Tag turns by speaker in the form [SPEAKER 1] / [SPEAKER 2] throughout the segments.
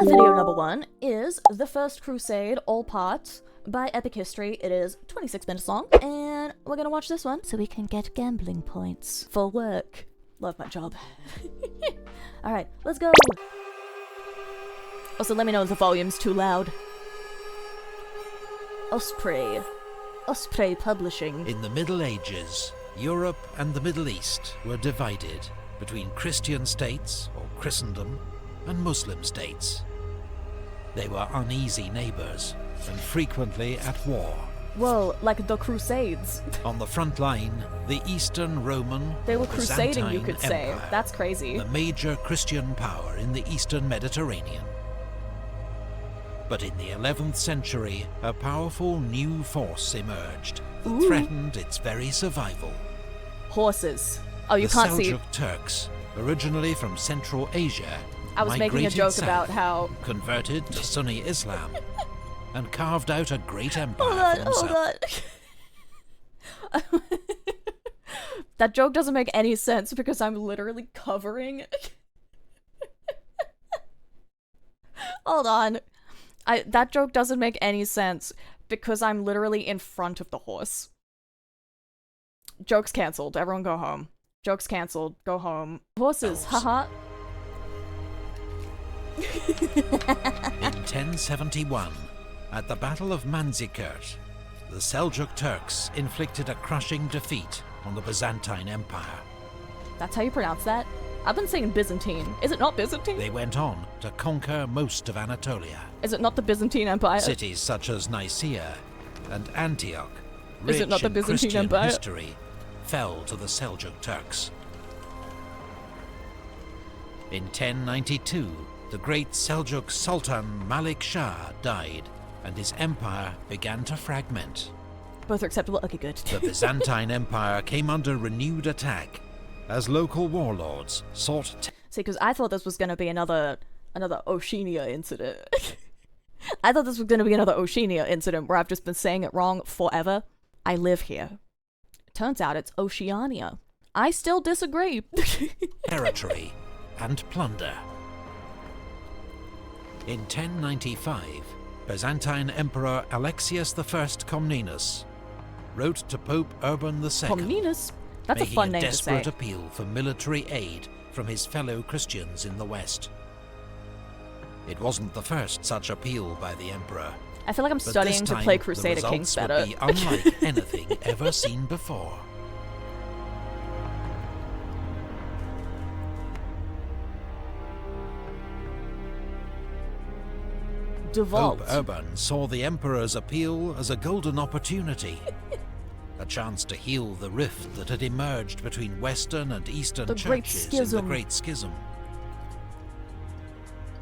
[SPEAKER 1] Video number 1 is The First Crusade, all parts, by Epic History. It is 26 minutes long, and we're gonna watch this one so we can get gambling points for work. Love my job. Alright, let's go! Also, let me know if the volume's too loud. Osprey. Osprey Publishing.
[SPEAKER 2] In the Middle Ages, Europe and the Middle East were divided between Christian states, or Christendom, and Muslim states. They were uneasy neighbours, and frequently at war.
[SPEAKER 1] Whoa, like the Crusades.
[SPEAKER 2] On the front line, the Eastern Roman
[SPEAKER 1] They were crusading,
[SPEAKER 2] Byzantine
[SPEAKER 1] you could say.
[SPEAKER 2] Empire,
[SPEAKER 1] That's crazy.
[SPEAKER 2] the major Christian power in the Eastern Mediterranean. But in the 11th century, a powerful new force emerged that threatened its very survival.
[SPEAKER 1] Horses. Oh, you can't see.
[SPEAKER 2] The Seljuk Turks, originally from Central Asia,
[SPEAKER 1] I was making a
[SPEAKER 2] migrated
[SPEAKER 1] joke
[SPEAKER 2] south,
[SPEAKER 1] about how...
[SPEAKER 2] converted to Sunni Islam, and carved out a great empire for themselves.
[SPEAKER 1] Hold on. That joke doesn't make any sense because I'm literally covering... Hold on. That joke doesn't make any sense because I'm literally in front of the horse. Joke's cancelled. Everyone go home. Joke's cancelled. Go home. Horses. Haha.
[SPEAKER 2] In 1071, at the Battle of Manzikert, the Seljuk Turks inflicted a crushing defeat on the Byzantine Empire.
[SPEAKER 1] That's how you pronounce that? I've been saying Byzantine. Is it not Byzantine?
[SPEAKER 2] They went on to conquer most of Anatolia.
[SPEAKER 1] Is it not the Byzantine Empire?
[SPEAKER 2] Cities such as Nicaea and Antioch,
[SPEAKER 1] Is it
[SPEAKER 2] rich
[SPEAKER 1] not the
[SPEAKER 2] in
[SPEAKER 1] Byzantine
[SPEAKER 2] Christian
[SPEAKER 1] Empire?
[SPEAKER 2] history, fell to the Seljuk Turks. In 1092, the great Seljuk Sultan Malik Shah died, and his empire began to fragment.
[SPEAKER 1] Both are acceptable? Okay, good.
[SPEAKER 2] The Byzantine Empire came under renewed attack as local warlords sought
[SPEAKER 1] See, because I thought this was going to be another Oshia incident. I thought this was going to be another Oshia incident where I've just been saying it wrong forever. I live here. Turns out it's Oceania. I still disagree.
[SPEAKER 2] territory and plunder. In 1095, Byzantine Emperor Alexius I Comnenus wrote to Pope Urban II,
[SPEAKER 1] Comnenus? That's a
[SPEAKER 2] making
[SPEAKER 1] fun name to
[SPEAKER 2] desperate
[SPEAKER 1] say.
[SPEAKER 2] appeal for military aid from his fellow Christians in the West. It wasn't the first such appeal by the emperor,
[SPEAKER 1] I feel like I'm
[SPEAKER 2] but
[SPEAKER 1] studying
[SPEAKER 2] this
[SPEAKER 1] to
[SPEAKER 2] time
[SPEAKER 1] play
[SPEAKER 2] the
[SPEAKER 1] Crusader
[SPEAKER 2] results
[SPEAKER 1] Kings
[SPEAKER 2] would
[SPEAKER 1] better.
[SPEAKER 2] be unlike anything ever seen before.
[SPEAKER 1] Devolved.
[SPEAKER 2] Pope Urban saw the emperor's appeal as a golden opportunity, a chance to heal the rift that had emerged between Western and Eastern
[SPEAKER 1] The Great
[SPEAKER 2] churches in the
[SPEAKER 1] Schism.
[SPEAKER 2] Great Schism.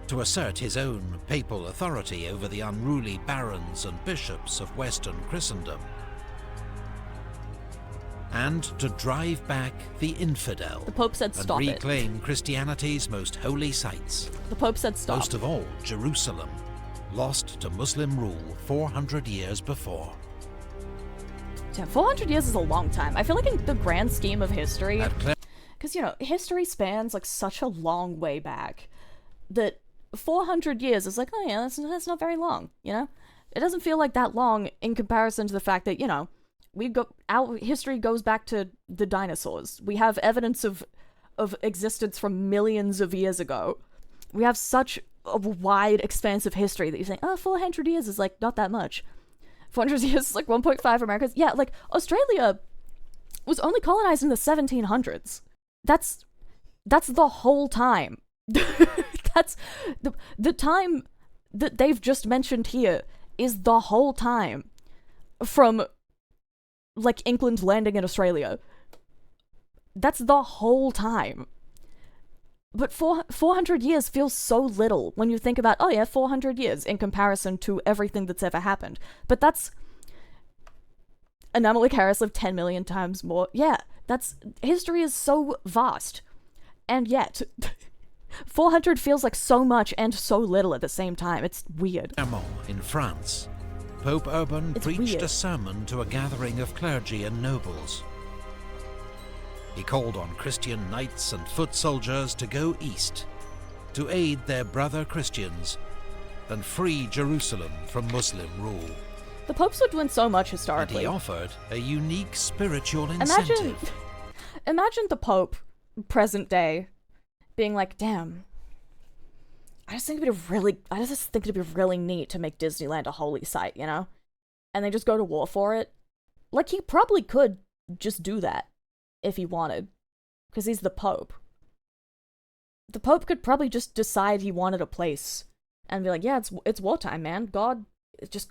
[SPEAKER 2] To assert his own papal authority over the unruly barons and bishops of Western Christendom, and to drive back the infidel
[SPEAKER 1] The Pope said
[SPEAKER 2] and
[SPEAKER 1] stop it.
[SPEAKER 2] reclaim Christianity's most holy sites.
[SPEAKER 1] The Pope said stop.
[SPEAKER 2] Most of all, Jerusalem, lost to Muslim rule 400 years before.
[SPEAKER 1] Damn, 400 years is a long time. I feel like in the grand scheme of history,
[SPEAKER 2] At
[SPEAKER 1] because, you know, history spans, like, such a long way back, that 400 years is like, oh yeah, that's not very long, you know? It doesn't feel like that long in comparison to the fact that, you know, our history goes back to the dinosaurs. We have evidence of existence from millions of years ago. We have such a wide, expansive history that you think, oh, 400 years is, like, not that much. 400 years is, like, 1.5 Americas. Yeah, like, Australia was only colonized in the 1700s. That's the whole time. That's the time that they've just mentioned here is the whole time from, like, England landing in Australia. That's the whole time. But 400 years feels so little when you think about, oh yeah, 400 years in comparison to everything that's ever happened. But that's... Anomaly Harris lived 10 million times more. Yeah, history is so vast. And yet, 400 feels like so much and so little at the same time. It's weird.
[SPEAKER 2] in France, Pope Urban
[SPEAKER 1] It's
[SPEAKER 2] preached
[SPEAKER 1] weird.
[SPEAKER 2] a sermon to a gathering of clergy and nobles. He called on Christian knights and foot soldiers to go east, to aid their brother Christians and free Jerusalem from Muslim rule.
[SPEAKER 1] The popes were doing so much
[SPEAKER 2] And
[SPEAKER 1] historically.
[SPEAKER 2] he offered a unique spiritual incentive.
[SPEAKER 1] Imagine the Pope, present day, being like, damn, I just think it'd be really neat to make Disneyland a holy site, you know? And they just go to war for it. Like, he probably could just do that if he wanted, because he's the Pope. The Pope could probably just decide he wanted a place and be like, yeah, it's wartime, man. God just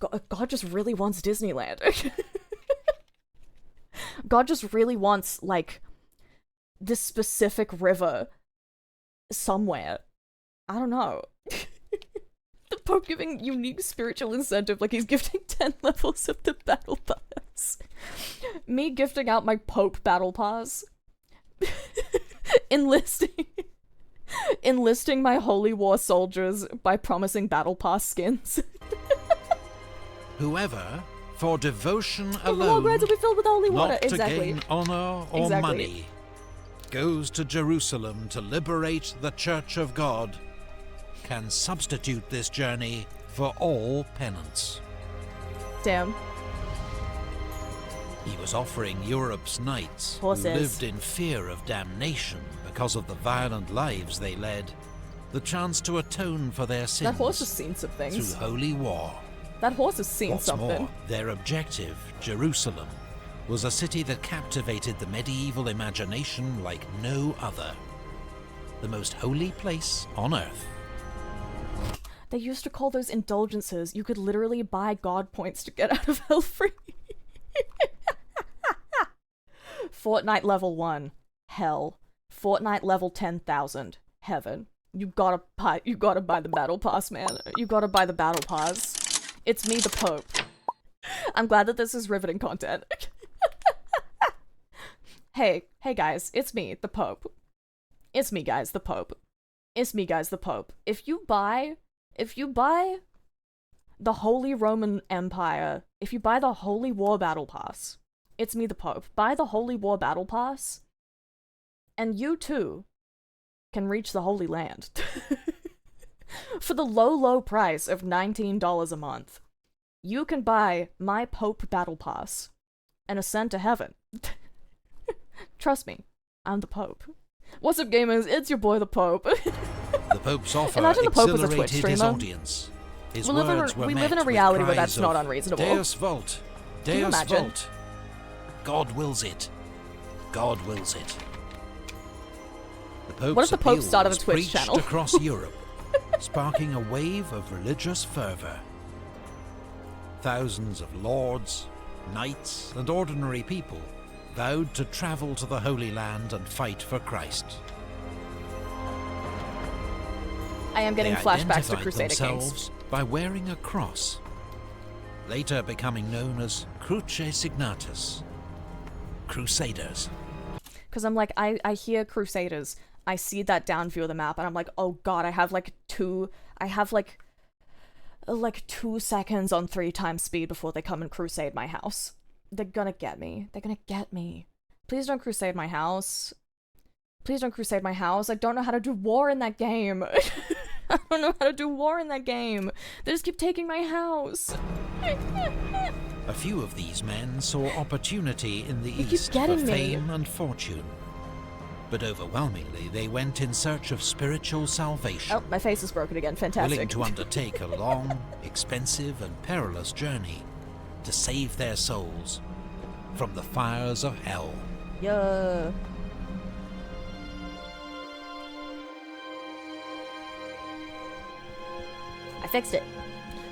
[SPEAKER 1] really wants Disneyland. God just really wants, like, this specific river somewhere. I don't know. The Pope giving unique spiritual incentive, like he's gifting 10 levels of the battle pass. Me gifting out my Pope battle pass. Enlisting my holy war soldiers by promising battle pass skins.
[SPEAKER 2] Whoever, for devotion
[SPEAKER 1] The war
[SPEAKER 2] alone,
[SPEAKER 1] grids will be filled with holy water.
[SPEAKER 2] not to
[SPEAKER 1] Exactly.
[SPEAKER 2] gain honor or money, goes to Jerusalem to liberate the Church of God, can substitute this journey for all penance.
[SPEAKER 1] Damn.
[SPEAKER 2] He was offering Europe's knights, who
[SPEAKER 1] Horses.
[SPEAKER 2] lived in fear of damnation because of the violent lives they led, the chance to atone for their sins
[SPEAKER 1] That horse has seen some
[SPEAKER 2] through
[SPEAKER 1] things.
[SPEAKER 2] holy war.
[SPEAKER 1] That horse has seen
[SPEAKER 2] What's
[SPEAKER 1] something.
[SPEAKER 2] more, their objective, Jerusalem, was a city that captivated the medieval imagination like no other. The most holy place on earth.
[SPEAKER 1] They used to call those indulgences. You could literally buy God points to get out of hell free. Fortnite level 1, hell. Fortnite level 10,000, heaven. You gotta buy the battle pass, man. You gotta buy the battle pass. It's me, the Pope. I'm glad that this is riveting content. Hey guys, it's me, the Pope. It's me, guys, the Pope. It's me, guys, the Pope. If you buy the Holy Roman Empire, if you buy the Holy War Battle Pass, it's me, the Pope. Buy the Holy War Battle Pass, and you too can reach the Holy Land. For the low price of $19 a month, you can buy my Pope Battle Pass and ascend to heaven. Trust me, I'm the Pope. What's up, gamers? It's your boy, the Pope.
[SPEAKER 2] The Pope's offer
[SPEAKER 1] Imagine the Pope was a Twitch
[SPEAKER 2] exhilarated his
[SPEAKER 1] streamer.
[SPEAKER 2] audience. His
[SPEAKER 1] We live in a-
[SPEAKER 2] words were
[SPEAKER 1] we
[SPEAKER 2] met
[SPEAKER 1] live in a
[SPEAKER 2] with
[SPEAKER 1] reality where
[SPEAKER 2] cries
[SPEAKER 1] that's not
[SPEAKER 2] of,
[SPEAKER 1] unreasonable.
[SPEAKER 2] Deus Vult,
[SPEAKER 1] Can you
[SPEAKER 2] Deus
[SPEAKER 1] imagine?
[SPEAKER 2] Vult. God wills it. God wills it. The Pope's
[SPEAKER 1] What if the Pope
[SPEAKER 2] appeal
[SPEAKER 1] started a
[SPEAKER 2] was
[SPEAKER 1] Twitch
[SPEAKER 2] preached
[SPEAKER 1] channel?
[SPEAKER 2] across Europe, sparking a wave of religious fervor. Thousands of lords, knights, and ordinary people vowed to travel to the Holy Land and fight for Christ.
[SPEAKER 1] I am getting
[SPEAKER 2] They
[SPEAKER 1] flashbacks to
[SPEAKER 2] identified
[SPEAKER 1] Crusader Kings.
[SPEAKER 2] themselves by wearing a cross, later becoming known as Cruce Signatus, Crusaders.
[SPEAKER 1] Because I'm like, I hear Crusaders. I see that down view of the map, and I'm like, oh god, I have like 2 seconds on 3 times speed before they come and crusade my house. They're gonna get me. They're gonna get me. Please don't crusade my house. Please don't crusade my house. I don't know how to do war in that game. I don't know how to do war in that game. They just keep taking my house.
[SPEAKER 2] A few of these men saw opportunity in the
[SPEAKER 1] keep
[SPEAKER 2] East for
[SPEAKER 1] getting me.
[SPEAKER 2] fame and fortune. But overwhelmingly, they went in search of spiritual salvation,
[SPEAKER 1] Oh, my face is broken again. Fantastic.
[SPEAKER 2] willing to undertake a long, expensive, and perilous journey to save their souls from the fires of hell.
[SPEAKER 1] Yeah. I fixed it.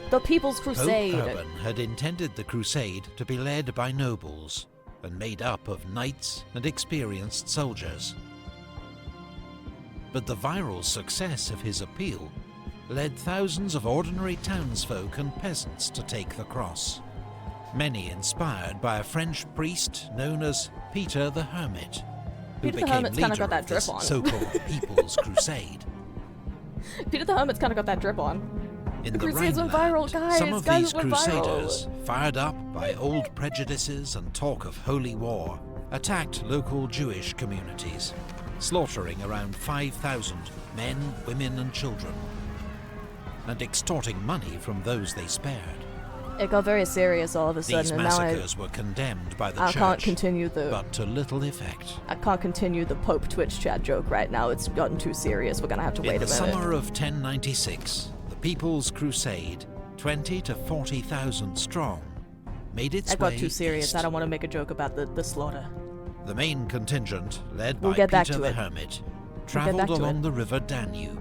[SPEAKER 1] The People's Crusade.
[SPEAKER 2] Pope Urban had intended the crusade to be led by nobles and made up of knights and experienced soldiers. But the viral success of his appeal led thousands of ordinary townsfolk and peasants to take the cross, many inspired by a French priest known as Peter the Hermit, who
[SPEAKER 1] Peter the
[SPEAKER 2] became
[SPEAKER 1] Hermit's kinda
[SPEAKER 2] leader
[SPEAKER 1] got that
[SPEAKER 2] of this
[SPEAKER 1] drip on.
[SPEAKER 2] so-called People's Crusade.
[SPEAKER 1] Peter the Hermit's kind of got that drip on.
[SPEAKER 2] In
[SPEAKER 1] The
[SPEAKER 2] the
[SPEAKER 1] Crusades went
[SPEAKER 2] Rhineland,
[SPEAKER 1] viral, guys,
[SPEAKER 2] some of
[SPEAKER 1] guys,
[SPEAKER 2] these
[SPEAKER 1] it went viral.
[SPEAKER 2] crusaders, fired up by old prejudices and talk of holy war, attacked local Jewish communities, slaughtering around 5,000 men, women and children, and extorting money from those they spared.
[SPEAKER 1] It got very serious all of a sudden,
[SPEAKER 2] These
[SPEAKER 1] and now
[SPEAKER 2] massacres were condemned by the
[SPEAKER 1] I
[SPEAKER 2] church,
[SPEAKER 1] can't continue the
[SPEAKER 2] but to little effect.
[SPEAKER 1] I can't continue the Pope Twitch chat joke right now. It's gotten too serious. We're gonna have to wait a minute.
[SPEAKER 2] In the summer of 1096, the People's Crusade, 20 to 40,000 strong, made its way
[SPEAKER 1] That got too serious.
[SPEAKER 2] east.
[SPEAKER 1] I don't want to make a joke about the slaughter.
[SPEAKER 2] The main contingent, led
[SPEAKER 1] We'll
[SPEAKER 2] by
[SPEAKER 1] get back
[SPEAKER 2] Peter
[SPEAKER 1] to
[SPEAKER 2] the
[SPEAKER 1] it.
[SPEAKER 2] Hermit,
[SPEAKER 1] back
[SPEAKER 2] travelled
[SPEAKER 1] to
[SPEAKER 2] along
[SPEAKER 1] it.
[SPEAKER 2] the river Danube.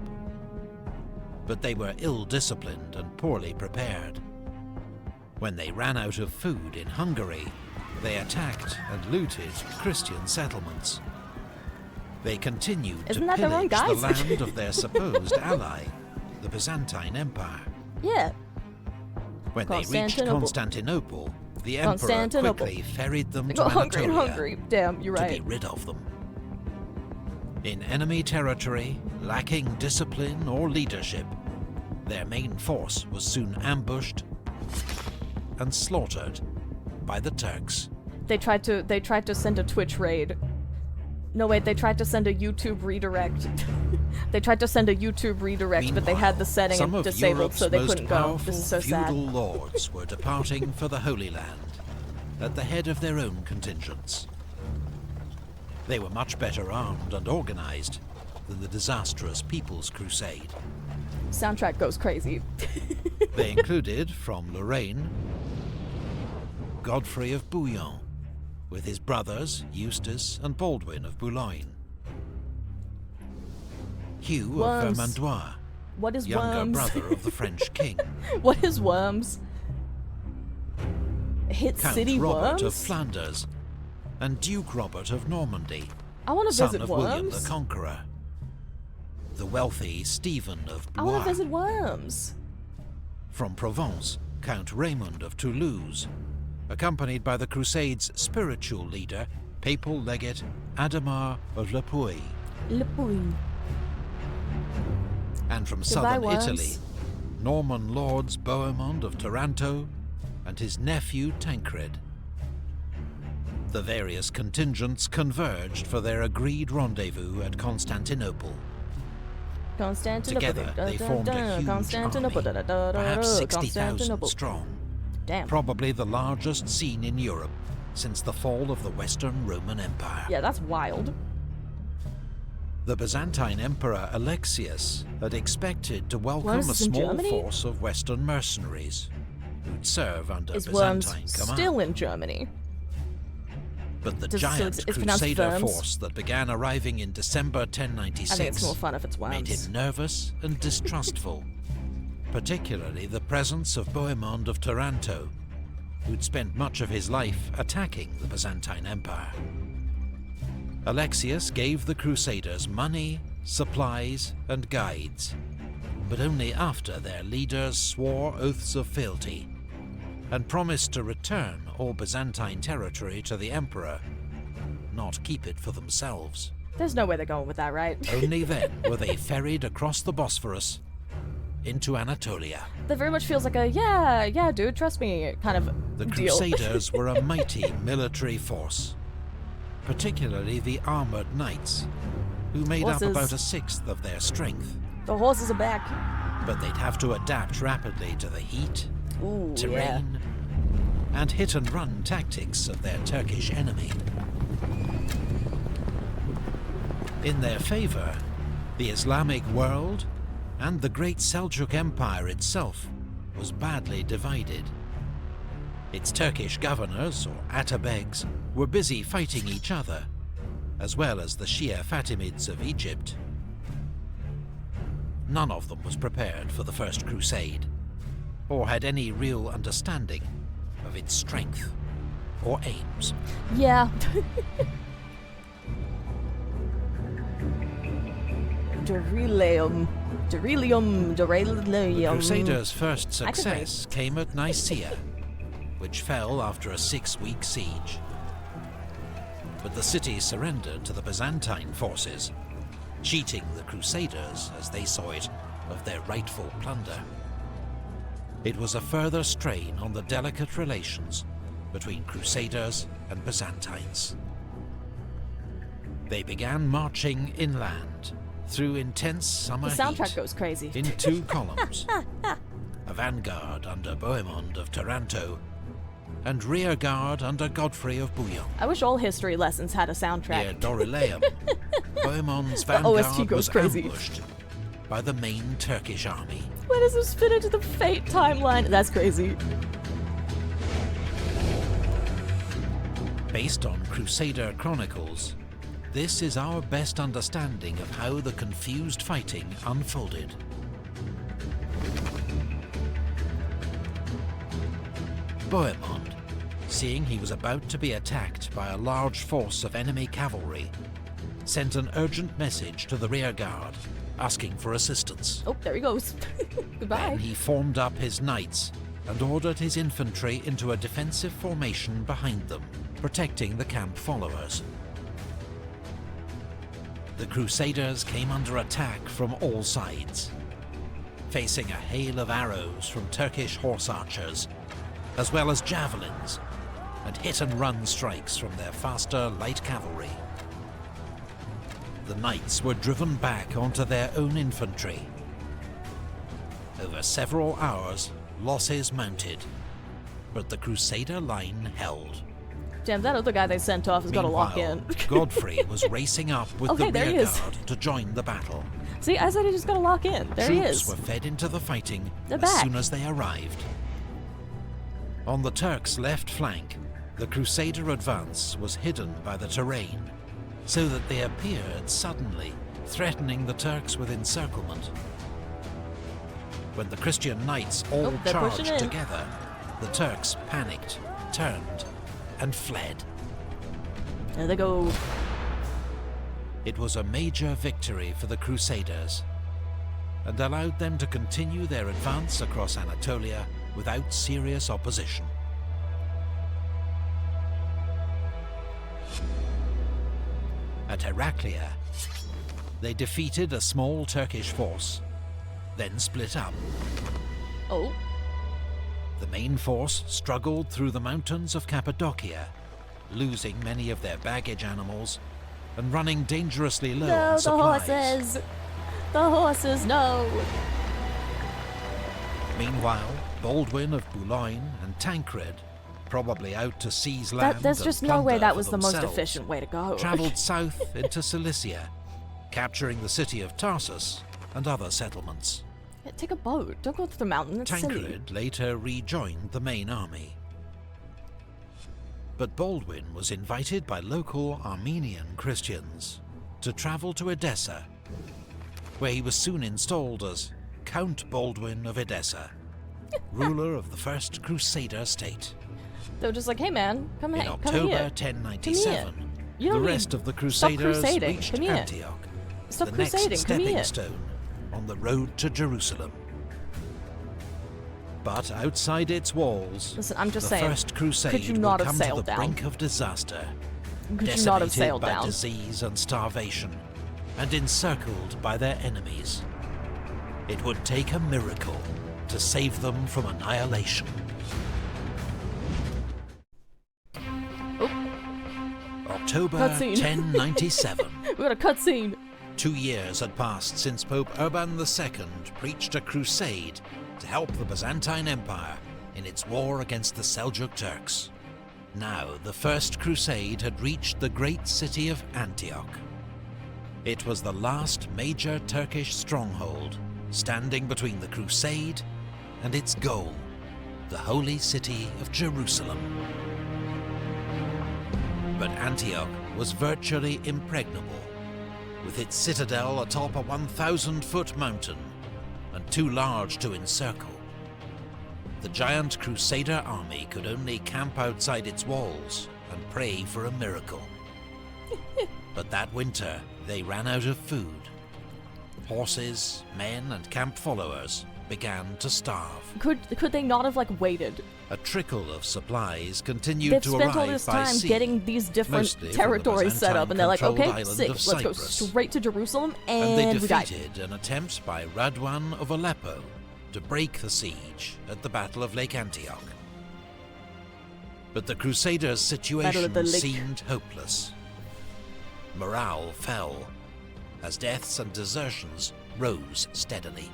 [SPEAKER 2] But they were ill-disciplined and poorly prepared. When they ran out of food in Hungary, they attacked and looted Christian settlements. They continued
[SPEAKER 1] Isn't
[SPEAKER 2] to
[SPEAKER 1] that their own
[SPEAKER 2] pillage the
[SPEAKER 1] guys?
[SPEAKER 2] land of their supposed ally, the Byzantine Empire.
[SPEAKER 1] Yeah.
[SPEAKER 2] When they reached Constantinople, the emperor quickly ferried them
[SPEAKER 1] I
[SPEAKER 2] to
[SPEAKER 1] got hungry and
[SPEAKER 2] Anatolia
[SPEAKER 1] hungry. Damn, you're
[SPEAKER 2] to
[SPEAKER 1] right.
[SPEAKER 2] be rid of them. In enemy territory, lacking discipline or leadership, their main force was soon ambushed and slaughtered by the Turks.
[SPEAKER 1] They tried to send a Twitch raid. No wait, they tried to send a YouTube redirect. They tried to send a YouTube redirect, but they had the setting
[SPEAKER 2] some of
[SPEAKER 1] disabled,
[SPEAKER 2] Europe's
[SPEAKER 1] so they
[SPEAKER 2] most
[SPEAKER 1] couldn't go.
[SPEAKER 2] powerful
[SPEAKER 1] This is so sad.
[SPEAKER 2] feudal lords were departing for the Holy Land at the head of their own contingents. They were much better armed and organized than the disastrous People's Crusade.
[SPEAKER 1] Soundtrack goes crazy.
[SPEAKER 2] They included, from Lorraine, Godfrey of Bouillon, with his brothers Eustace and Baldwin of Boulogne. Hugh
[SPEAKER 1] Worms.
[SPEAKER 2] of Vermandois,
[SPEAKER 1] What is
[SPEAKER 2] younger
[SPEAKER 1] worms?
[SPEAKER 2] brother of the French king.
[SPEAKER 1] What is worms? Hit
[SPEAKER 2] Count
[SPEAKER 1] City
[SPEAKER 2] Robert of
[SPEAKER 1] Worms?
[SPEAKER 2] Flanders, and Duke Robert of Normandy,
[SPEAKER 1] I want to
[SPEAKER 2] son
[SPEAKER 1] visit
[SPEAKER 2] of William
[SPEAKER 1] Worms.
[SPEAKER 2] the Conqueror. The wealthy Stephen of
[SPEAKER 1] I want
[SPEAKER 2] Blois.
[SPEAKER 1] to visit Worms.
[SPEAKER 2] From Provence, Count Raymond of Toulouse, accompanied by the Crusade's spiritual leader, papal legate Adhemar of Le Puy.
[SPEAKER 1] Le Puy.
[SPEAKER 2] And from
[SPEAKER 1] Goodbye,
[SPEAKER 2] southern
[SPEAKER 1] Worms.
[SPEAKER 2] Italy, Norman lords Bohemond of Taranto and his nephew Tancred. The various contingents converged for their agreed rendezvous at Constantinople. Together, they formed a huge army, perhaps 60,000 strong,
[SPEAKER 1] Damn.
[SPEAKER 2] probably the largest seen in Europe since the fall of the Western Roman Empire.
[SPEAKER 1] Yeah, that's wild.
[SPEAKER 2] The Byzantine Emperor Alexius had expected to welcome
[SPEAKER 1] Worms
[SPEAKER 2] a
[SPEAKER 1] is in
[SPEAKER 2] small
[SPEAKER 1] Germany?
[SPEAKER 2] force of Western mercenaries who'd serve under
[SPEAKER 1] Is Worms
[SPEAKER 2] Byzantine command.
[SPEAKER 1] still in Germany?
[SPEAKER 2] But the
[SPEAKER 1] Does it still
[SPEAKER 2] giant
[SPEAKER 1] it's pronounced
[SPEAKER 2] Crusader
[SPEAKER 1] Worms?
[SPEAKER 2] force that began arriving in December
[SPEAKER 1] I think it's
[SPEAKER 2] 1096
[SPEAKER 1] more fun if it's
[SPEAKER 2] made
[SPEAKER 1] Worms.
[SPEAKER 2] him nervous and distrustful, particularly the presence of Bohemond of Taranto, who'd spent much of his life attacking the Byzantine Empire. Alexius gave the Crusaders money, supplies, and guides, but only after their leaders swore oaths of fealty and promised to return all Byzantine territory to the Emperor, not keep it for themselves.
[SPEAKER 1] There's no way they're going with that, right?
[SPEAKER 2] Only then were they ferried across the Bosphorus into Anatolia.
[SPEAKER 1] That very much feels like a yeah, dude, trust me kind of
[SPEAKER 2] The
[SPEAKER 1] deal.
[SPEAKER 2] Crusaders were a mighty military force, particularly the armored knights, who made up
[SPEAKER 1] Horses.
[SPEAKER 2] about a sixth of their strength.
[SPEAKER 1] The horses are back.
[SPEAKER 2] But they'd have to adapt rapidly to the heat,
[SPEAKER 1] Ooh, yeah.
[SPEAKER 2] terrain, and hit-and-run tactics of their Turkish enemy. In their favor, the Islamic world and the great Seljuk Empire itself was badly divided. Its Turkish governors, or atabegs, were busy fighting each other, as well as the Shia Fatimids of Egypt. None of them was prepared for the First Crusade, or had any real understanding of its strength or aims.
[SPEAKER 1] Yeah. Derelium.
[SPEAKER 2] The Crusaders' first success came at Nicaea, which fell after a 6-week siege. But the city surrendered to the Byzantine forces, cheating the Crusaders, as they saw it, of their rightful plunder. It was a further strain on the delicate relations between Crusaders and Byzantines. They began marching inland through intense summer
[SPEAKER 1] The soundtrack
[SPEAKER 2] heat
[SPEAKER 1] goes crazy.
[SPEAKER 2] in 2 columns. A vanguard under Bohemond of Taranto, and rear guard under Godfrey of Bouillon.
[SPEAKER 1] I wish all history lessons had a soundtrack.
[SPEAKER 2] Near Dorylaeum, Bohemond's
[SPEAKER 1] OST
[SPEAKER 2] vanguard
[SPEAKER 1] goes
[SPEAKER 2] was
[SPEAKER 1] crazy.
[SPEAKER 2] ambushed by the main Turkish army.
[SPEAKER 1] Where does this fit into the Fate timeline? That's crazy.
[SPEAKER 2] Based on Crusader chronicles, this is our best understanding of how the confused fighting unfolded. Bohemond, seeing he was about to be attacked by a large force of enemy cavalry, sent an urgent message to the rearguard, asking for assistance.
[SPEAKER 1] Oh, there he goes. Goodbye.
[SPEAKER 2] Then he formed up his knights and ordered his infantry into a defensive formation behind them, protecting the camp followers. The Crusaders came under attack from all sides, facing a hail of arrows from Turkish horse archers, as well as javelins and hit-and-run strikes from their faster light cavalry. The knights were driven back onto their own infantry. Over several hours, losses mounted, but the Crusader line held.
[SPEAKER 1] Damn, that other guy they sent off has got to lock in.
[SPEAKER 2] Meanwhile, Godfrey was racing up with
[SPEAKER 1] Okay,
[SPEAKER 2] the
[SPEAKER 1] there he is.
[SPEAKER 2] rearguard to join the battle.
[SPEAKER 1] See, I said he just got to lock in. There he
[SPEAKER 2] Troops
[SPEAKER 1] is.
[SPEAKER 2] were fed into the fighting
[SPEAKER 1] They're
[SPEAKER 2] as
[SPEAKER 1] back.
[SPEAKER 2] soon as they arrived. On the Turks' left flank, the Crusader advance was hidden by the terrain, so that they appeared suddenly, threatening the Turks with encirclement. When the Christian knights all
[SPEAKER 1] they're pushing
[SPEAKER 2] charged
[SPEAKER 1] in.
[SPEAKER 2] together, the Turks panicked, turned, and fled.
[SPEAKER 1] There they go.
[SPEAKER 2] It was a major victory for the Crusaders, and allowed them to continue their advance across Anatolia without serious opposition. At Heraclea, they defeated a small Turkish force, then split up.
[SPEAKER 1] Oh,
[SPEAKER 2] The main force struggled through the mountains of Cappadocia, losing many of their baggage animals and running dangerously low
[SPEAKER 1] no,
[SPEAKER 2] on
[SPEAKER 1] the
[SPEAKER 2] supplies.
[SPEAKER 1] horses. The horses, no.
[SPEAKER 2] Meanwhile, Baldwin of Boulogne and Tancred, probably out to seize land
[SPEAKER 1] There's
[SPEAKER 2] and
[SPEAKER 1] just no way
[SPEAKER 2] plunder
[SPEAKER 1] that
[SPEAKER 2] for
[SPEAKER 1] was the most
[SPEAKER 2] themselves,
[SPEAKER 1] efficient way to go.
[SPEAKER 2] travelled south into Cilicia, capturing the city of Tarsus and other settlements.
[SPEAKER 1] Yeah, take a boat. Don't go through the mountain. It's silly.
[SPEAKER 2] Tancred later rejoined the main army. But Baldwin was invited by local Armenian Christians to travel to Edessa, where he was soon installed as Count Baldwin of Edessa, ruler of the First Crusader state.
[SPEAKER 1] They were just like, hey man, come
[SPEAKER 2] In
[SPEAKER 1] here.
[SPEAKER 2] October
[SPEAKER 1] Come here.
[SPEAKER 2] 1097,
[SPEAKER 1] You
[SPEAKER 2] the
[SPEAKER 1] don't
[SPEAKER 2] rest
[SPEAKER 1] need-
[SPEAKER 2] of the
[SPEAKER 1] Stop
[SPEAKER 2] Crusaders
[SPEAKER 1] crusading.
[SPEAKER 2] reached
[SPEAKER 1] Come here.
[SPEAKER 2] Antioch,
[SPEAKER 1] Stop
[SPEAKER 2] the
[SPEAKER 1] crusading.
[SPEAKER 2] next
[SPEAKER 1] Come
[SPEAKER 2] stepping
[SPEAKER 1] here.
[SPEAKER 2] stone on the road to Jerusalem. But outside its walls,
[SPEAKER 1] Listen, I'm just
[SPEAKER 2] the
[SPEAKER 1] saying,
[SPEAKER 2] First Crusade
[SPEAKER 1] could you
[SPEAKER 2] would
[SPEAKER 1] not have
[SPEAKER 2] come to
[SPEAKER 1] sailed
[SPEAKER 2] the
[SPEAKER 1] down?
[SPEAKER 2] brink of disaster,
[SPEAKER 1] Could you not have
[SPEAKER 2] decimated
[SPEAKER 1] sailed
[SPEAKER 2] by
[SPEAKER 1] down?
[SPEAKER 2] disease and starvation, and encircled by their enemies. It would take a miracle to save them from annihilation. October
[SPEAKER 1] Cutscene.
[SPEAKER 2] 1097.
[SPEAKER 1] We got a cutscene.
[SPEAKER 2] 2 years had passed since Pope Urban II preached a crusade to help the Byzantine Empire in its war against the Seljuk Turks. Now, the First Crusade had reached the great city of Antioch. It was the last major Turkish stronghold, standing between the crusade and its goal, the holy city of Jerusalem. But Antioch was virtually impregnable, with its citadel atop a 1,000-foot mountain and too large to encircle. The giant Crusader army could only camp outside its walls and pray for a miracle. But that winter, they ran out of food. Horses, men, and camp followers began to starve.
[SPEAKER 1] Could they not have, like, waited?
[SPEAKER 2] A trickle of supplies continued
[SPEAKER 1] They've
[SPEAKER 2] to
[SPEAKER 1] spent
[SPEAKER 2] arrive
[SPEAKER 1] all this
[SPEAKER 2] by
[SPEAKER 1] time
[SPEAKER 2] sea,
[SPEAKER 1] getting these different
[SPEAKER 2] mostly from the
[SPEAKER 1] territories set up, and they're like,
[SPEAKER 2] Byzantine-controlled
[SPEAKER 1] okay,
[SPEAKER 2] island
[SPEAKER 1] sick,
[SPEAKER 2] of
[SPEAKER 1] let's go
[SPEAKER 2] Cyprus.
[SPEAKER 1] straight to Jerusalem,
[SPEAKER 2] and they
[SPEAKER 1] and we died.
[SPEAKER 2] defeated an attempt by Radwan of Aleppo to break the siege at the Battle of Lake Antioch. But the Crusaders'
[SPEAKER 1] Battle
[SPEAKER 2] situation
[SPEAKER 1] of the Lake.
[SPEAKER 2] seemed hopeless. morale fell, as deaths and desertions rose steadily.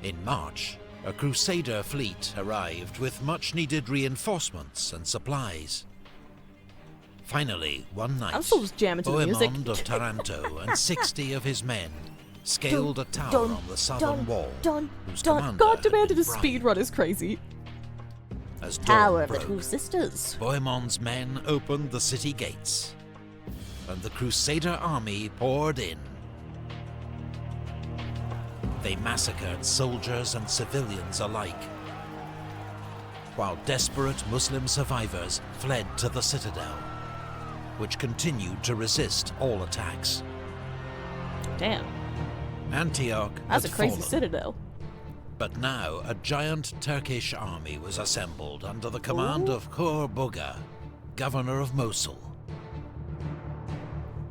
[SPEAKER 2] In March, a Crusader fleet arrived with much-needed reinforcements and supplies. Finally, one night,
[SPEAKER 1] I'm still just jamming to the music.
[SPEAKER 2] Bohemond of Taranto and 60 of his men scaled a tower on the southern wall, whose commander
[SPEAKER 1] God demanded a
[SPEAKER 2] had been
[SPEAKER 1] speed run is crazy.
[SPEAKER 2] As
[SPEAKER 1] Tower
[SPEAKER 2] dawn
[SPEAKER 1] of the
[SPEAKER 2] broke,
[SPEAKER 1] Two Sisters.
[SPEAKER 2] Bohemond's men opened the city gates, and the Crusader army poured in. They massacred soldiers and civilians alike, while desperate Muslim survivors fled to the citadel, which continued to resist all attacks.
[SPEAKER 1] Damn.
[SPEAKER 2] Antioch
[SPEAKER 1] That's
[SPEAKER 2] had
[SPEAKER 1] a crazy
[SPEAKER 2] fallen,
[SPEAKER 1] citadel.
[SPEAKER 2] but now a giant Turkish army was assembled under the command of Khor Boga, governor of Mosul.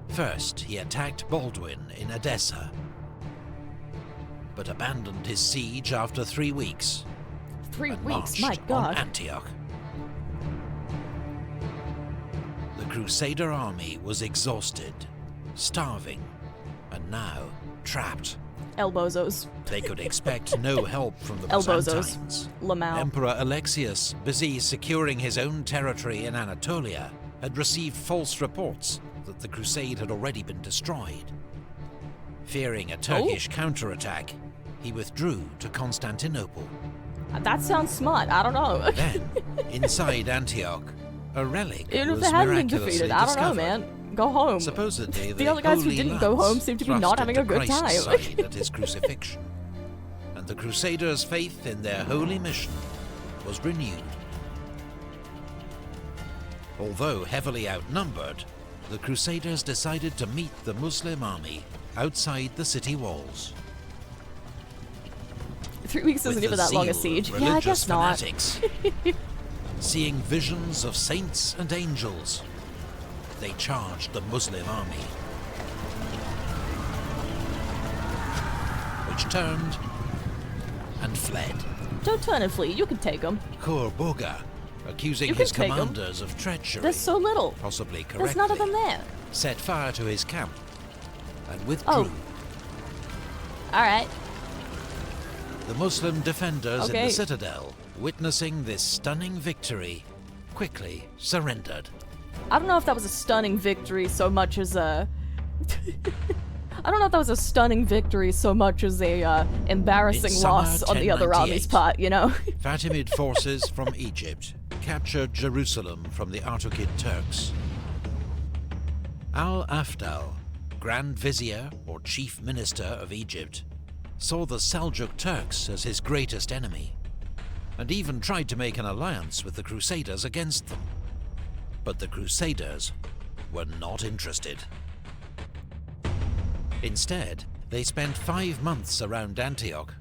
[SPEAKER 2] First, he attacked Baldwin in Edessa, but abandoned his siege after 3 weeks.
[SPEAKER 1] 3
[SPEAKER 2] and
[SPEAKER 1] weeks,
[SPEAKER 2] marched
[SPEAKER 1] my God.
[SPEAKER 2] on Antioch. The Crusader army was exhausted, starving, and now trapped.
[SPEAKER 1] Elbozos.
[SPEAKER 2] They could expect no help from the
[SPEAKER 1] Elbozos.
[SPEAKER 2] Byzantines.
[SPEAKER 1] Lamau.
[SPEAKER 2] Emperor Alexius, busy securing his own territory in Anatolia, had received false reports that the crusade had already been destroyed. Fearing a Turkish counterattack, he withdrew to Constantinople.
[SPEAKER 1] That sounds smart. I don't know.
[SPEAKER 2] Then, inside Antioch, a relic
[SPEAKER 1] Even if
[SPEAKER 2] was
[SPEAKER 1] they hadn't been
[SPEAKER 2] miraculously
[SPEAKER 1] defeated, I don't know,
[SPEAKER 2] discovered.
[SPEAKER 1] man. Go home.
[SPEAKER 2] Supposedly,
[SPEAKER 1] The other guys who
[SPEAKER 2] Holy
[SPEAKER 1] didn't go
[SPEAKER 2] Lance
[SPEAKER 1] home seem to be
[SPEAKER 2] thrust
[SPEAKER 1] not having a
[SPEAKER 2] into
[SPEAKER 1] good
[SPEAKER 2] Christ's
[SPEAKER 1] time.
[SPEAKER 2] side at his crucifixion, and the Crusaders' faith in their holy mission was renewed. Although heavily outnumbered, the Crusaders decided to meet the Muslim army outside the city walls.
[SPEAKER 1] 3 weeks isn't
[SPEAKER 2] With
[SPEAKER 1] even
[SPEAKER 2] the
[SPEAKER 1] that long a
[SPEAKER 2] zeal
[SPEAKER 1] siege.
[SPEAKER 2] of
[SPEAKER 1] Yeah, I
[SPEAKER 2] religious
[SPEAKER 1] guess not.
[SPEAKER 2] fanatics, seeing visions of saints and angels, they charged the Muslim army, which turned and fled.
[SPEAKER 1] Don't turn and flee. You can take them.
[SPEAKER 2] Khor Boga, accusing
[SPEAKER 1] You can
[SPEAKER 2] his
[SPEAKER 1] take 'em.
[SPEAKER 2] commanders of treachery,
[SPEAKER 1] There's so little.
[SPEAKER 2] possibly correctly,
[SPEAKER 1] There's none of them there.
[SPEAKER 2] set fire to his camp and withdrew.
[SPEAKER 1] Oh. Alright.
[SPEAKER 2] The Muslim defenders in
[SPEAKER 1] Okay.
[SPEAKER 2] the citadel, witnessing this stunning victory, quickly surrendered.
[SPEAKER 1] I don't know if that was a stunning victory so much as a... I don't know if that was a stunning victory so much as a embarrassing
[SPEAKER 2] In summer
[SPEAKER 1] loss on the other
[SPEAKER 2] 1098.
[SPEAKER 1] army's part, you know?
[SPEAKER 2] Fatimid forces from Egypt captured Jerusalem from the Artukid Turks. Al-Afdal, Grand Vizier or Chief Minister of Egypt, saw the Seljuk Turks as his greatest enemy, and even tried to make an alliance with the Crusaders against them. But the Crusaders were not interested. Instead, they spent 5 months around Antioch,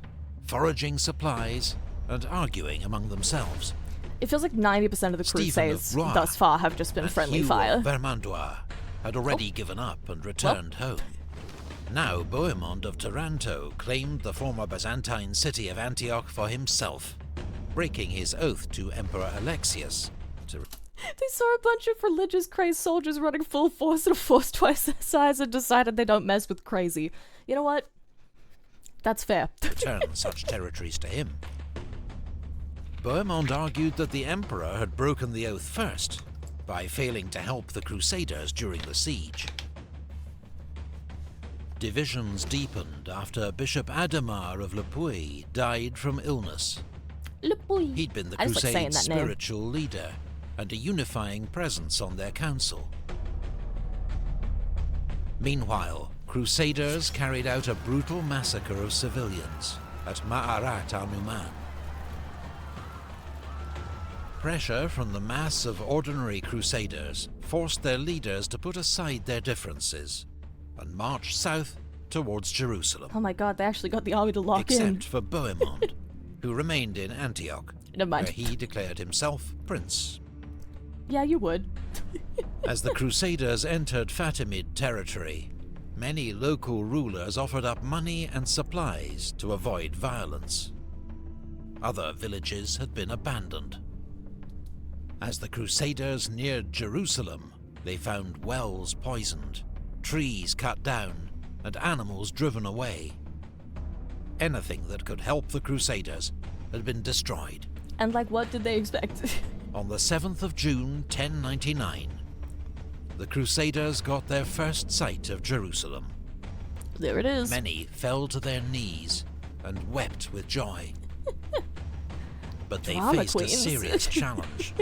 [SPEAKER 2] foraging supplies and arguing among themselves.
[SPEAKER 1] It feels like 90% of the
[SPEAKER 2] Stephen of
[SPEAKER 1] Crusades
[SPEAKER 2] Blois
[SPEAKER 1] thus far have just been
[SPEAKER 2] and
[SPEAKER 1] friendly
[SPEAKER 2] Hugh
[SPEAKER 1] fire.
[SPEAKER 2] of Vermandois had already given up and returned home. Now Bohemond of Taranto claimed the former Byzantine city of Antioch for himself, breaking his oath to Emperor Alexius to
[SPEAKER 1] They saw a bunch of religious crazed soldiers running full force at a force twice their size and decided they don't mess with crazy. You know what? That's fair.
[SPEAKER 2] return such territories to him. Bohemond argued that the emperor had broken the oath first by failing to help the Crusaders during the siege. Divisions deepened after Bishop Adhemar of Le Puy died from illness.
[SPEAKER 1] Le Puy.
[SPEAKER 2] He'd been the
[SPEAKER 1] I just like saying
[SPEAKER 2] Crusade's
[SPEAKER 1] that name.
[SPEAKER 2] spiritual leader and a unifying presence on their council. Meanwhile, Crusaders carried out a brutal massacre of civilians at Ma'arat al-Numan. Pressure from the mass of ordinary Crusaders forced their leaders to put aside their differences and march south towards Jerusalem,
[SPEAKER 1] Oh my god, they actually got the army to lock
[SPEAKER 2] except
[SPEAKER 1] in.
[SPEAKER 2] for Bohemond, who remained in Antioch,
[SPEAKER 1] Never mind.
[SPEAKER 2] where he declared himself prince.
[SPEAKER 1] Yeah, you would.
[SPEAKER 2] As the Crusaders entered Fatimid territory, many local rulers offered up money and supplies to avoid violence. Other villages had been abandoned. As the Crusaders neared Jerusalem, They found wells poisoned, trees cut down, and animals driven away. Anything that could help the Crusaders had been destroyed.
[SPEAKER 1] And like, what did they expect?
[SPEAKER 2] On the 7th of June, 1099, the Crusaders got their first sight of Jerusalem.
[SPEAKER 1] There it is.
[SPEAKER 2] Many fell to their knees and wept with joy. But they
[SPEAKER 1] Drama
[SPEAKER 2] faced
[SPEAKER 1] queens.
[SPEAKER 2] a serious challenge.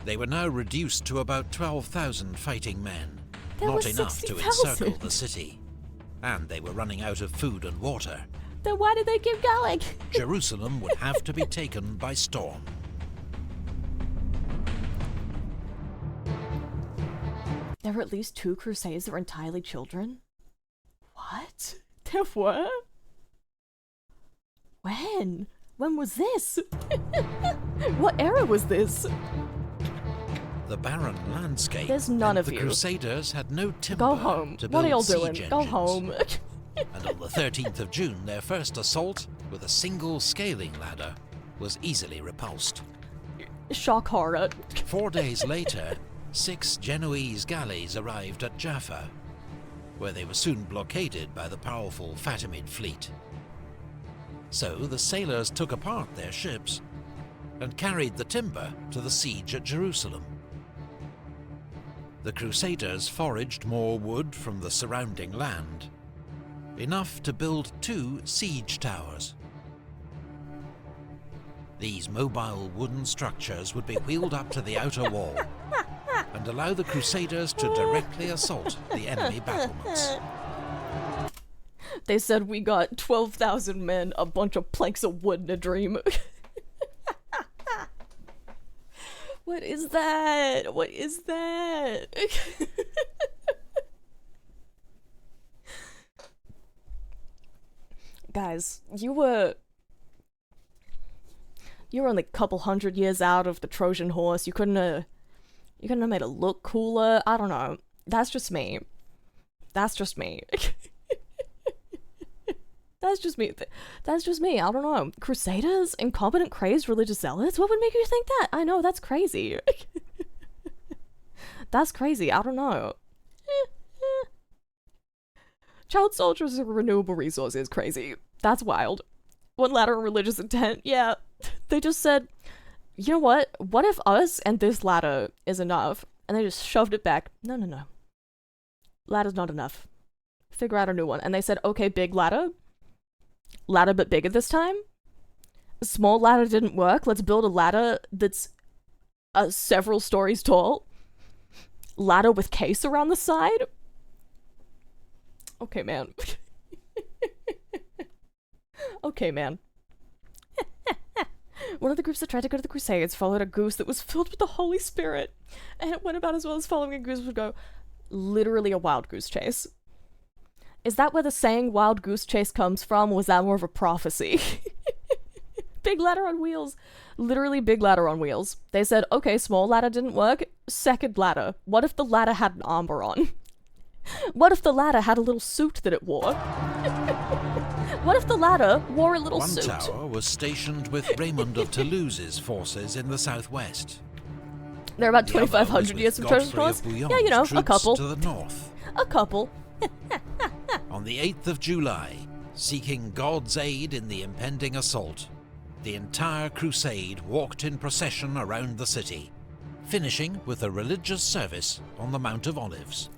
[SPEAKER 2] They were now reduced to about 12,000 fighting men,
[SPEAKER 1] There
[SPEAKER 2] not
[SPEAKER 1] was
[SPEAKER 2] enough to
[SPEAKER 1] 60,000.
[SPEAKER 2] encircle the city. And they were running out of food and water.
[SPEAKER 1] Then why did they keep going?
[SPEAKER 2] Jerusalem would have to be taken by storm.
[SPEAKER 1] There were at least 2 crusades that were entirely children? What? There were? When? When was this? What era was this?
[SPEAKER 2] The barren landscape.
[SPEAKER 1] There's none
[SPEAKER 2] meant
[SPEAKER 1] of
[SPEAKER 2] the
[SPEAKER 1] you.
[SPEAKER 2] Crusaders had no timber
[SPEAKER 1] Go home.
[SPEAKER 2] to
[SPEAKER 1] What are
[SPEAKER 2] build
[SPEAKER 1] y'all
[SPEAKER 2] siege
[SPEAKER 1] doing?
[SPEAKER 2] engines.
[SPEAKER 1] Go home.
[SPEAKER 2] And on the 13th of June, their first assault, with a single scaling ladder, was easily repulsed.
[SPEAKER 1] Shock horror.
[SPEAKER 2] 4 days later, 6 Genoese galleys arrived at Jaffa, where they were soon blockaded by the powerful Fatimid fleet. So the sailors took apart their ships and carried the timber to the siege at Jerusalem. The Crusaders foraged more wood from the surrounding land, enough to build 2 siege towers. These mobile wooden structures would be wheeled up to the outer wall and allow the Crusaders to directly assault the enemy battlements.
[SPEAKER 1] They said we got 12,000 men, a bunch of planks of wood in a dream. What is that? What is that? Guys, you were only a couple hundred years out of the Trojan horse. You couldn't have made it look cooler. I don't know. That's just me. That's just me. That's just me. That's just me. I don't know. Crusaders? Incompetent, crazed religious zealots? What would make you think that? I know, that's crazy. That's crazy. I don't know. Child soldiers as a renewable resource is crazy. That's wild. One ladder of religious intent. Yeah. They just said, you know what? What if us and this ladder is enough? And they just shoved it back. No. Ladder's not enough. Figure out a new one. And they said, okay, big ladder. Ladder but bigger this time? A small ladder didn't work. Let's build a ladder that's several stories tall. Ladder with case around the side? Okay, man. Okay, man. One of the groups that tried to go to the Crusades followed a goose that was filled with the Holy Spirit. And it went about as well as following a goose would go. Literally a wild goose chase. Is that where the saying wild goose chase comes from, or was that more of a prophecy? Big ladder on wheels. Literally big ladder on wheels. They said, okay, small ladder didn't work. Second ladder. What if the ladder had an armor on? What if the ladder had a little suit that it wore? What if the ladder wore a little suit?
[SPEAKER 2] One tower was stationed with Raymond of Toulouse's forces in the southwest.
[SPEAKER 1] They're about
[SPEAKER 2] The other
[SPEAKER 1] 2,500
[SPEAKER 2] was
[SPEAKER 1] years
[SPEAKER 2] with
[SPEAKER 1] from Trojan
[SPEAKER 2] Godfrey
[SPEAKER 1] Cross?
[SPEAKER 2] of Bouillon's
[SPEAKER 1] Yeah, you know, a
[SPEAKER 2] troops
[SPEAKER 1] couple.
[SPEAKER 2] to the north.
[SPEAKER 1] A couple.
[SPEAKER 2] On the 8th of July, seeking God's aid in the impending assault, the entire crusade walked in procession around the city, finishing with a religious service on the Mount of Olives.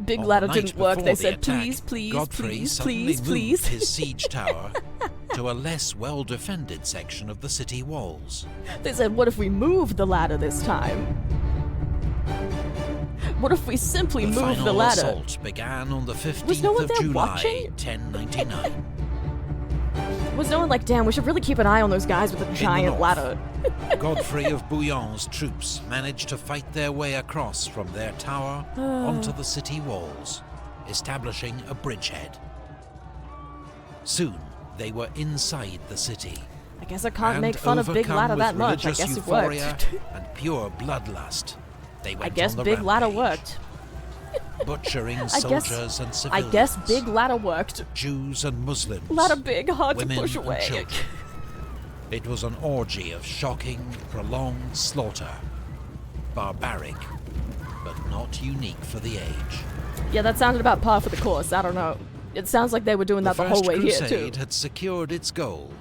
[SPEAKER 1] Big
[SPEAKER 2] On
[SPEAKER 1] ladder
[SPEAKER 2] the night
[SPEAKER 1] didn't work.
[SPEAKER 2] before
[SPEAKER 1] They
[SPEAKER 2] the
[SPEAKER 1] said,
[SPEAKER 2] attack,
[SPEAKER 1] please, please,
[SPEAKER 2] Godfrey
[SPEAKER 1] please,
[SPEAKER 2] suddenly
[SPEAKER 1] please, please.
[SPEAKER 2] moved his siege tower to a less well-defended section of the city walls.
[SPEAKER 1] They said, what if we move the ladder this time? What if we simply
[SPEAKER 2] The
[SPEAKER 1] move
[SPEAKER 2] final
[SPEAKER 1] the ladder?
[SPEAKER 2] assault began on the 15th
[SPEAKER 1] Was no one
[SPEAKER 2] of
[SPEAKER 1] there
[SPEAKER 2] July,
[SPEAKER 1] watching?
[SPEAKER 2] 1099.
[SPEAKER 1] Was no one like, damn, we should really keep an eye on those guys with a giant
[SPEAKER 2] north.
[SPEAKER 1] ladder?
[SPEAKER 2] Godfrey of Bouillon's troops managed to fight their way across from their tower onto the city walls, establishing a bridgehead. Soon, they were inside the city.
[SPEAKER 1] I guess I can't
[SPEAKER 2] and
[SPEAKER 1] make fun of Big
[SPEAKER 2] overcome
[SPEAKER 1] Ladder
[SPEAKER 2] with
[SPEAKER 1] that much. I
[SPEAKER 2] religious
[SPEAKER 1] guess it
[SPEAKER 2] euphoria
[SPEAKER 1] worked.
[SPEAKER 2] and pure bloodlust, they went
[SPEAKER 1] I guess
[SPEAKER 2] on the
[SPEAKER 1] Big Ladder
[SPEAKER 2] rampage,
[SPEAKER 1] worked.
[SPEAKER 2] butchering
[SPEAKER 1] I
[SPEAKER 2] soldiers and
[SPEAKER 1] I
[SPEAKER 2] civilians,
[SPEAKER 1] guess Big Ladder worked.
[SPEAKER 2] Jews and Muslims,
[SPEAKER 1] Ladder big, hard to
[SPEAKER 2] women
[SPEAKER 1] push
[SPEAKER 2] and
[SPEAKER 1] away.
[SPEAKER 2] children. It was an orgy of shocking, prolonged slaughter. barbaric, but not unique for the age.
[SPEAKER 1] Yeah, that sounded about par for the course. I don't know. It sounds like they were doing that the whole way here, too.
[SPEAKER 2] The First Crusade had secured its goal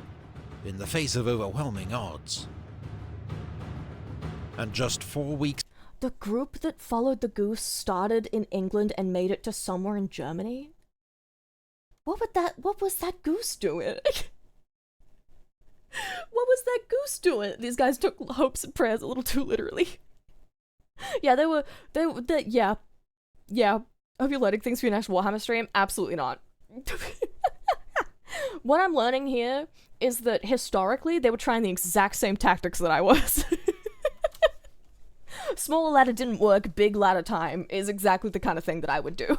[SPEAKER 2] in the face of overwhelming odds. And just 4 weeks...
[SPEAKER 1] The group that followed the goose started in England and made it to somewhere in Germany? What was that goose doing? What was that goose doing? These guys took hopes and prayers a little too literally. Yeah, yeah. Hope you're learning things for your next Warhammer stream? Absolutely not. What I'm learning here is that historically, they were trying the exact same tactics that I was. Smaller ladder didn't work, big ladder time is exactly the kind of thing that I would do.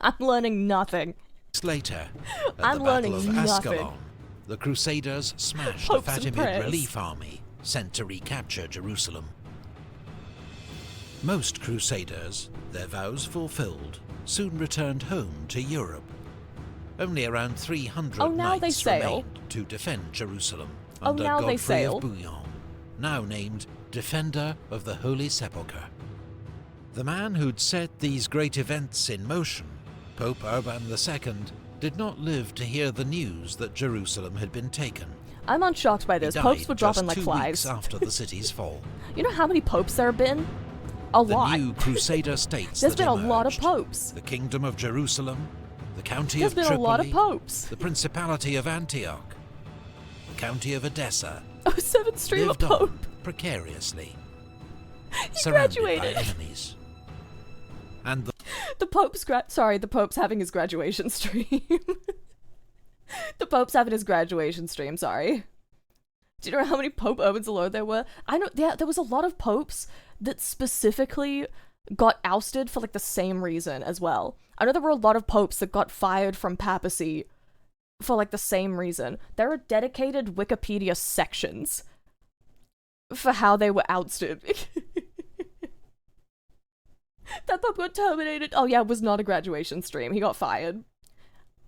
[SPEAKER 1] I'm learning nothing.
[SPEAKER 2] Later, at
[SPEAKER 1] I'm
[SPEAKER 2] the
[SPEAKER 1] learning
[SPEAKER 2] Battle of
[SPEAKER 1] nothing.
[SPEAKER 2] Ascalon, the Crusaders smashed
[SPEAKER 1] Hopes
[SPEAKER 2] the
[SPEAKER 1] and
[SPEAKER 2] Fatimid
[SPEAKER 1] prayers.
[SPEAKER 2] relief army sent to recapture Jerusalem. Most Crusaders, their vows fulfilled, soon returned home to Europe. Only around 300
[SPEAKER 1] now they
[SPEAKER 2] knights
[SPEAKER 1] sail.
[SPEAKER 2] remained to defend Jerusalem
[SPEAKER 1] Oh,
[SPEAKER 2] under
[SPEAKER 1] now they
[SPEAKER 2] Godfrey
[SPEAKER 1] sail.
[SPEAKER 2] of Bouillon, now named Defender of the Holy Sepulchre. The man who'd set these great events in motion, Pope Urban II, did not live to hear the news that Jerusalem had been taken.
[SPEAKER 1] I'm unshocked by this.
[SPEAKER 2] He
[SPEAKER 1] Popes
[SPEAKER 2] died
[SPEAKER 1] were dropping
[SPEAKER 2] just
[SPEAKER 1] like
[SPEAKER 2] 2
[SPEAKER 1] flies.
[SPEAKER 2] weeks after the city's fall.
[SPEAKER 1] You know how many popes there have been? A
[SPEAKER 2] The
[SPEAKER 1] lot.
[SPEAKER 2] new Crusader states
[SPEAKER 1] There's
[SPEAKER 2] that
[SPEAKER 1] been a lot of
[SPEAKER 2] emerged,
[SPEAKER 1] popes.
[SPEAKER 2] the Kingdom of Jerusalem, the County
[SPEAKER 1] There's
[SPEAKER 2] of
[SPEAKER 1] been
[SPEAKER 2] Tripoli,
[SPEAKER 1] a lot of popes.
[SPEAKER 2] the Principality of Antioch, the County of Edessa,
[SPEAKER 1] Oh, 7th stream of
[SPEAKER 2] lived on
[SPEAKER 1] pope.
[SPEAKER 2] precariously,
[SPEAKER 1] He
[SPEAKER 2] surrounded by
[SPEAKER 1] graduated.
[SPEAKER 2] enemies. And
[SPEAKER 1] The Pope's having his graduation stream. The Pope's having his graduation stream, sorry. Do you know how many Pope Urbans alone there were? I know, yeah, there was a lot of popes that specifically got ousted for like the same reason as well. I know there were a lot of popes that got fired from papacy for like the same reason. There are dedicated Wikipedia sections for how they were ousted. That pope got terminated. Oh yeah, it was not a graduation stream. He got fired.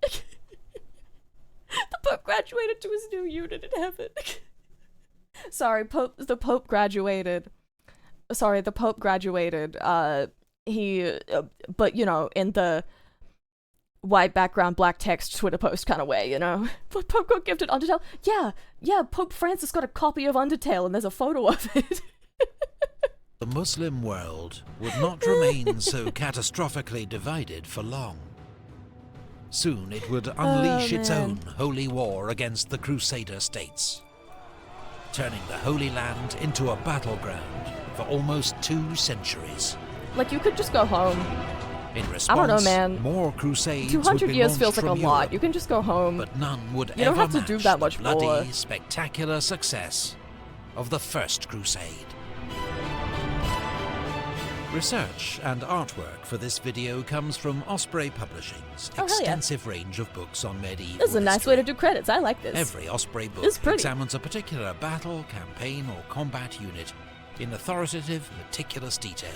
[SPEAKER 1] The pope graduated to his new unit in heaven. Sorry, the pope graduated. Sorry, the pope graduated. But you know, in the white background, black text Twitter post kind of way, you know. But Pope got gifted Undertale. Yeah, Pope Francis got a copy of Undertale and there's a photo of it.
[SPEAKER 2] the Muslim world would not remain so catastrophically divided for long. Soon it would unleash its own holy war against the Crusader states, turning the Holy Land into a battleground for almost 2 centuries.
[SPEAKER 1] Like, you could just go home.
[SPEAKER 2] In response,
[SPEAKER 1] I don't know, man.
[SPEAKER 2] more crusades
[SPEAKER 1] 200
[SPEAKER 2] would be
[SPEAKER 1] years
[SPEAKER 2] launched
[SPEAKER 1] feels like a
[SPEAKER 2] from
[SPEAKER 1] lot.
[SPEAKER 2] Europe,
[SPEAKER 1] You can just go home.
[SPEAKER 2] but none would
[SPEAKER 1] You don't
[SPEAKER 2] ever
[SPEAKER 1] have to do
[SPEAKER 2] match
[SPEAKER 1] that
[SPEAKER 2] the
[SPEAKER 1] much
[SPEAKER 2] bloody,
[SPEAKER 1] more.
[SPEAKER 2] spectacular success of the First Crusade. Research and artwork for this video comes from Osprey Publishing's
[SPEAKER 1] Oh, hell yeah.
[SPEAKER 2] extensive range of books on medieval
[SPEAKER 1] This is a nice
[SPEAKER 2] history.
[SPEAKER 1] way to do credits. I like this.
[SPEAKER 2] Every Osprey book
[SPEAKER 1] It's pretty.
[SPEAKER 2] examines a particular battle, campaign, or combat unit in authoritative, meticulous detail.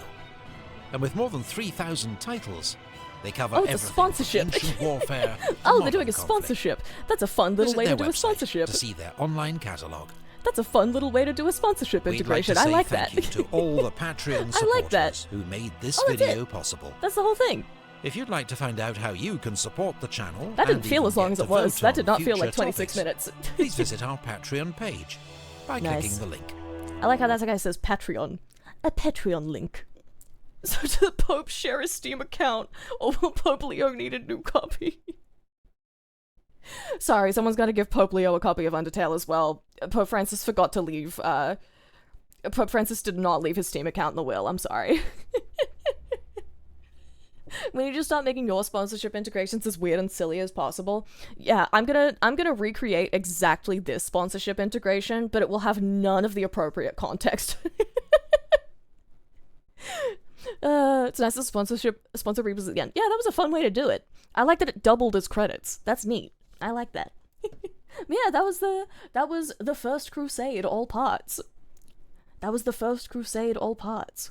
[SPEAKER 2] And with more than 3,000 titles, they cover
[SPEAKER 1] Oh, it's a
[SPEAKER 2] everything
[SPEAKER 1] sponsorship.
[SPEAKER 2] from ancient warfare to
[SPEAKER 1] Oh, they're
[SPEAKER 2] modern
[SPEAKER 1] doing a
[SPEAKER 2] conflict.
[SPEAKER 1] sponsorship. That's a fun little
[SPEAKER 2] Visit
[SPEAKER 1] way to
[SPEAKER 2] their
[SPEAKER 1] do a
[SPEAKER 2] website
[SPEAKER 1] sponsorship.
[SPEAKER 2] to see their online catalogue.
[SPEAKER 1] That's a fun little way to do a sponsorship
[SPEAKER 2] We'd
[SPEAKER 1] integration.
[SPEAKER 2] like to say
[SPEAKER 1] I like
[SPEAKER 2] thank
[SPEAKER 1] that.
[SPEAKER 2] you to all the Patreon supporters
[SPEAKER 1] I like that.
[SPEAKER 2] who made this
[SPEAKER 1] Oh, that's
[SPEAKER 2] video
[SPEAKER 1] it.
[SPEAKER 2] possible.
[SPEAKER 1] That's the whole thing.
[SPEAKER 2] If you'd like to find out how you can support the channel,
[SPEAKER 1] That didn't
[SPEAKER 2] and
[SPEAKER 1] feel
[SPEAKER 2] even
[SPEAKER 1] as long
[SPEAKER 2] get
[SPEAKER 1] as
[SPEAKER 2] to
[SPEAKER 1] it was.
[SPEAKER 2] vote
[SPEAKER 1] That
[SPEAKER 2] on
[SPEAKER 1] did not feel
[SPEAKER 2] future
[SPEAKER 1] like 26
[SPEAKER 2] topics,
[SPEAKER 1] minutes.
[SPEAKER 2] please visit our Patreon page by
[SPEAKER 1] Nice.
[SPEAKER 2] clicking the link.
[SPEAKER 1] I like how that guy says Patreon. A Patreon link. So does the Pope share his Steam account, or will Pope Leo need a new copy? Sorry, someone's got to give Pope Leo a copy of Undertale as well. Pope Francis forgot to leave, Pope Francis did not leave his Steam account in the will, I'm sorry. We need to start making your sponsorship integrations as weird and silly as possible. Yeah, I'm gonna recreate exactly this sponsorship integration, but it will have none of the appropriate context. It's nice to sponsor Reapers again. Yeah, that was a fun way to do it. I like that it doubled as credits. That's neat. I like that. Yeah, that was the First Crusade, all parts. That was the First Crusade, all parts.